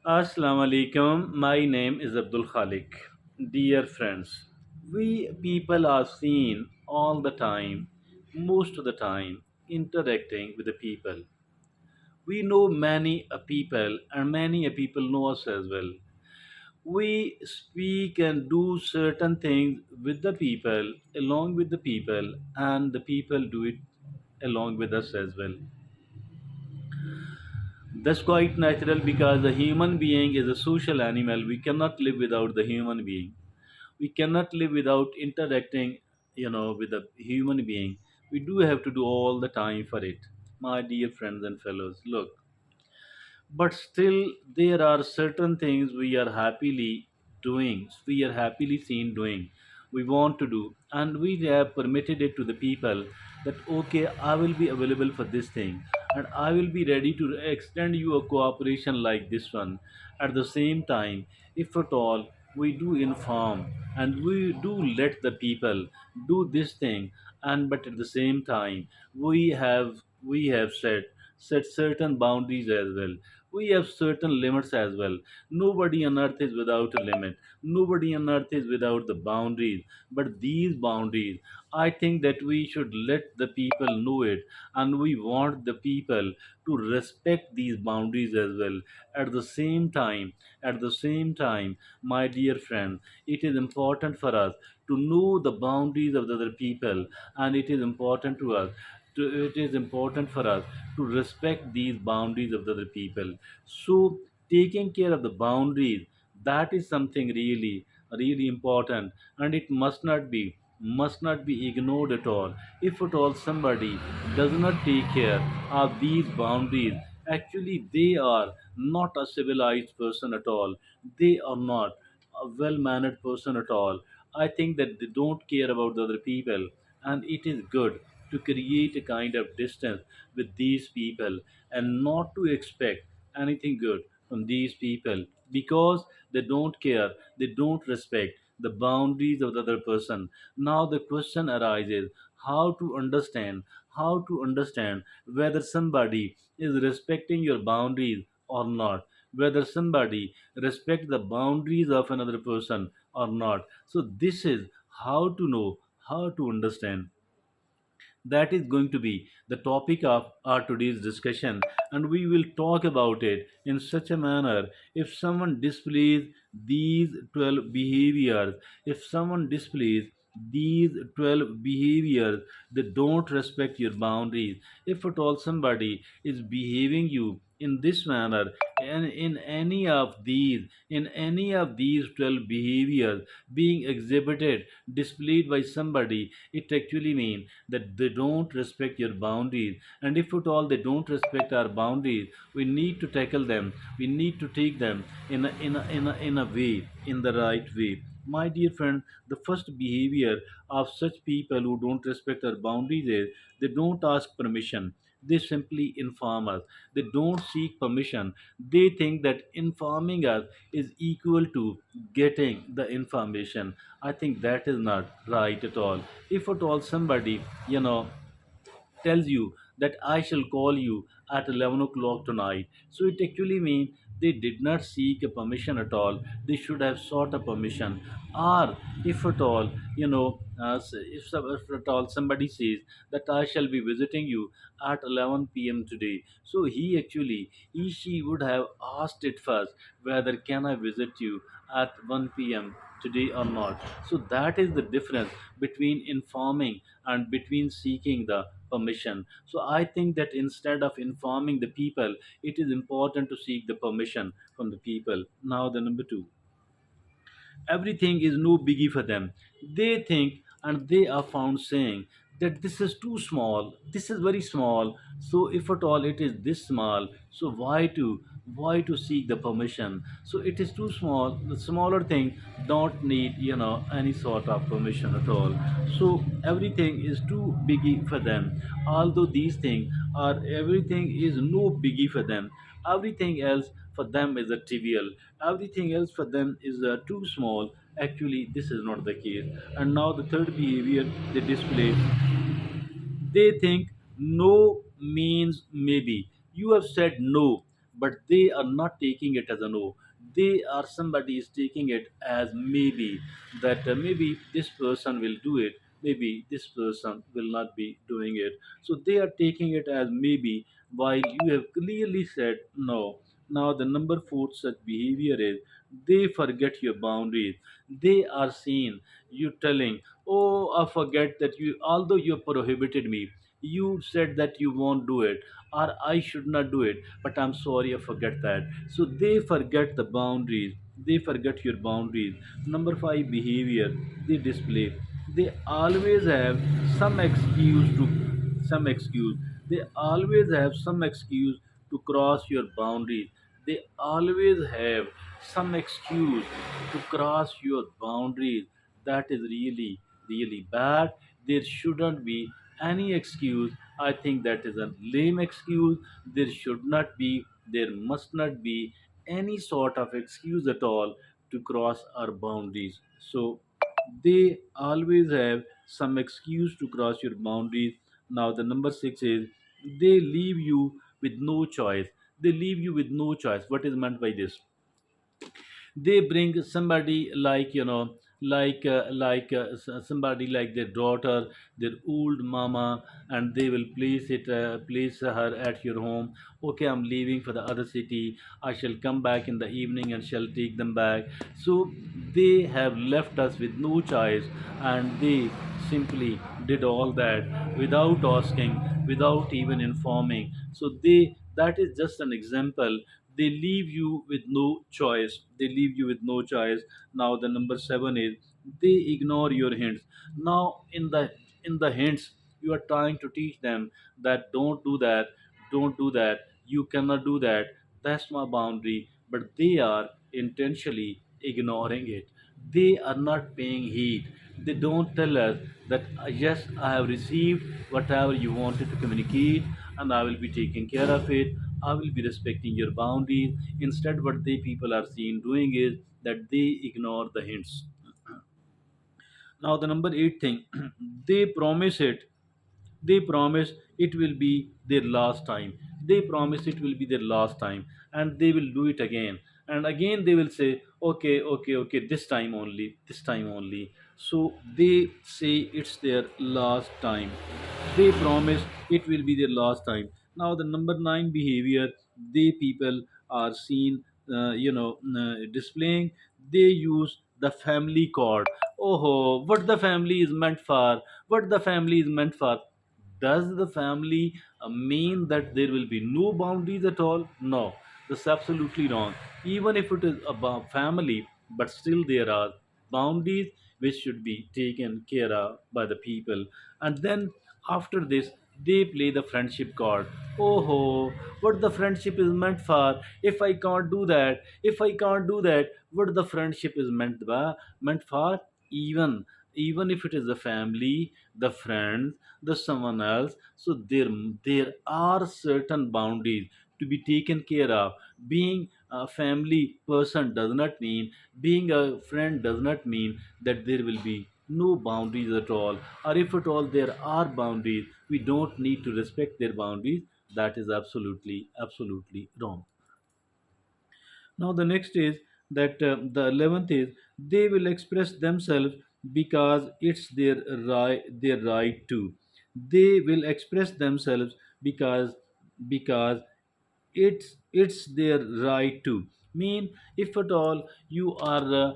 Assalamu alaikum. My name is Abdul Khalik. Dear friends, we people are seen all the time, most of the time, interacting with the people. We know many a people, and many a people know us as well. We speak and do certain things with the people, along with the people, and the people do it along with us as well. That's quite natural because the human being is a social animal. We cannot live without the human being. We cannot live without interacting, with a human being. We do have to do all the time for it. My dear friends and fellows, look, but still there are certain things we are happily doing, we are happily seen doing, we want to do, and we have permitted it to the people that okay, I will be available for this thing, and I will be ready to extend you a cooperation like this one. At the same time, if at all we do inform and we do let the people do this thing, and but at the same time we have set certain boundaries as well. We have certain limits as well. Nobody on earth is without a limit. Nobody on earth is without the boundaries. But these boundaries, I think that we should let the people know it, and we want the people to respect these boundaries as well. At the same time, my dear friend, it is important for us to know the boundaries of the other people, and it is important for us to respect these boundaries of the other people. So, taking care of the boundaries, that is something really important, and it must not be ignored at all. If at all somebody does not take care of these boundaries, actually they are not a civilized person at all. They are not a well-mannered person at all. I think that they don't care about the other people, and it is good to create a kind of distance with these people and not to expect anything good from these people because they don't care, they don't respect the boundaries of the other person. Now the question arises, how to understand how to understand whether somebody is respecting your boundaries or not, whether somebody respects the boundaries of another person or not. So this is how to know, how to understand. That is going to be the topic of our today's discussion, and we will talk about it in such a manner. If someone displays these 12 behaviors, if someone displays these 12 behaviors, they don't respect your boundaries. If at all somebody is behaving you in this manner, and in any of these 12 behaviors being exhibited, displayed by somebody, it actually means that they don't respect your boundaries. And if at all they don't respect our boundaries, we need to tackle them, we need to take them in a way, in the right way. My dear friend, the first behavior of such people who don't respect our boundaries is they don't ask permission, they simply inform us. They don't seek permission. They think that informing us is equal to getting the information. I think that is not right at all. If at all somebody, you know, tells you that I shall call you at 11 o'clock tonight, so it actually means they did not seek a permission at all. They should have sought a permission. Or if at all, if at all somebody says that I shall be visiting you at 11 p.m. today, so he she would have asked it first whether can I visit you at 1 p.m. today or not. So that is the difference between informing and between seeking the permission. So I think that instead of informing the people, it is important to seek the permission from the people. Now, the number two, everything is no biggie for them. They think and they are found saying that this is too small, this is very small. So if at all it is this small, so why to seek the permission? So it is too small. The smaller thing don't need any sort of permission at all. So everything is too biggie for them. Although these things are everything is no biggie for them. Everything else for them is a trivial, everything else for them is too small. Actually this is not the case. And now the third behavior they display, they think no means maybe. You have said no, but they are not taking it as a no. They are somebody is taking it as maybe, that maybe this person will do it, maybe this person will not be doing it. So they are taking it as maybe, while you have clearly said no. Now the number four such behavior is they forget your boundaries. They are seen you telling, oh, I forget that you, although you prohibited me, you said that you won't do it, or I should not do it, but I'm sorry, I forget that. So they forget the boundaries. They forget your boundaries. Number five behavior they display. They always have some excuse to some excuse. They always have some excuse to cross your boundaries. They always have some excuse to cross your boundaries. That is really, really bad. There shouldn't be any excuse. I think that is a lame excuse. There should not be, there must not be any sort of excuse at all to cross our boundaries. So they always have some excuse to cross your boundaries. Now, the number six is they leave you with no choice. They leave you with no choice. What is meant by this? They bring somebody like, somebody like their daughter, their old mama, and they will place her at your home. Okay, I'm leaving for the other city, I shall come back in the evening and shall take them back. So they have left us with no choice, and they simply did all that without asking, without even informing. So they, that is just an example. They leave you with no choice. They leave you with no choice. Now the number seven is they ignore your hints. Now in the hints, you are trying to teach them that don't do that, don't do that, you cannot do that, that's my boundary, but they are intentionally ignoring it. They are not paying heed. They don't tell us that yes, I have received whatever you wanted to communicate, and I will be taking care of it. I will be respecting your boundaries. Instead, what they people are seen doing is that they ignore the hints. Now, the number eight thing, they promise it. They promise it will be their last time. They promise it will be their last time, and they will do it again. And again, they will say, okay, okay, okay, this time only, this time only. So they say it's their last time. They promise it will be their last time. Now, the number nine behavior they people are seen, displaying. They use the family card. Oh, what the family is meant for? What the family is meant for? Does the family mean that there will be no boundaries at all? No, that's absolutely wrong. Even if it is about family, but still there are boundaries which should be taken care of by the people. And then after this, they play the friendship card. Oh, what the friendship is meant for? If I can't do that, if I can't do that, what the friendship is meant for? Even even if it is the family, the friends, the someone else. So there are certain boundaries to be taken care of. Being a family person does not mean, being a friend does not mean that there will be no boundaries at all, or if at all there are boundaries, we don't need to respect their boundaries. That is absolutely wrong. Now the next is that the 11th is they will express themselves because it's their right to. They will express themselves because because it's their right to. Mean, if at all you have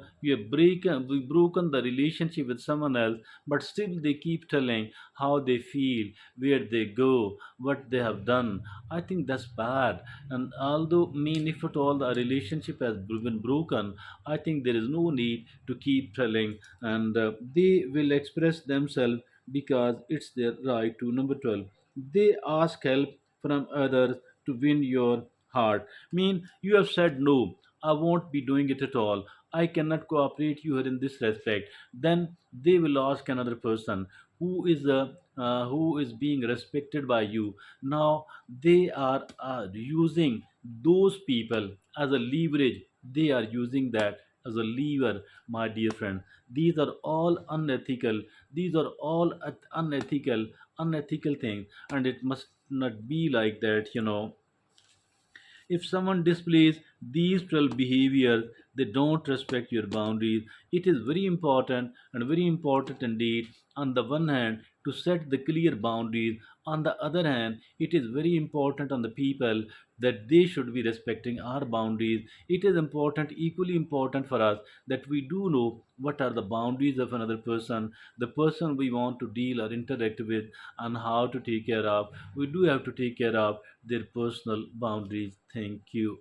broken the relationship with someone else, but still they keep telling how they feel, where they go, what they have done, I think that's bad. And although, mean, if at all the relationship has been broken, I think there is no need to keep telling. And they will express themselves because it's their right to. Number 12, they ask help from others to win your heart. Mean, you have said no, I won't be doing it at all, I cannot cooperate you here in this respect. Then they will ask another person who is being respected by you. Now they are using those people as a leverage. They are using that as a lever, my dear friend. These are all unethical. These are all unethical things, and it must not be like that. If someone displays these 12 behaviors, they don't respect your boundaries. It is very important and very important indeed, on the one hand, to set the clear boundaries. On the other hand, it is very important on the people that they should be respecting our boundaries. It is important, equally important for us, that we do know what are the boundaries of another person, the person we want to deal or interact with, and how to take care of. We do have to take care of their personal boundaries. Thank you.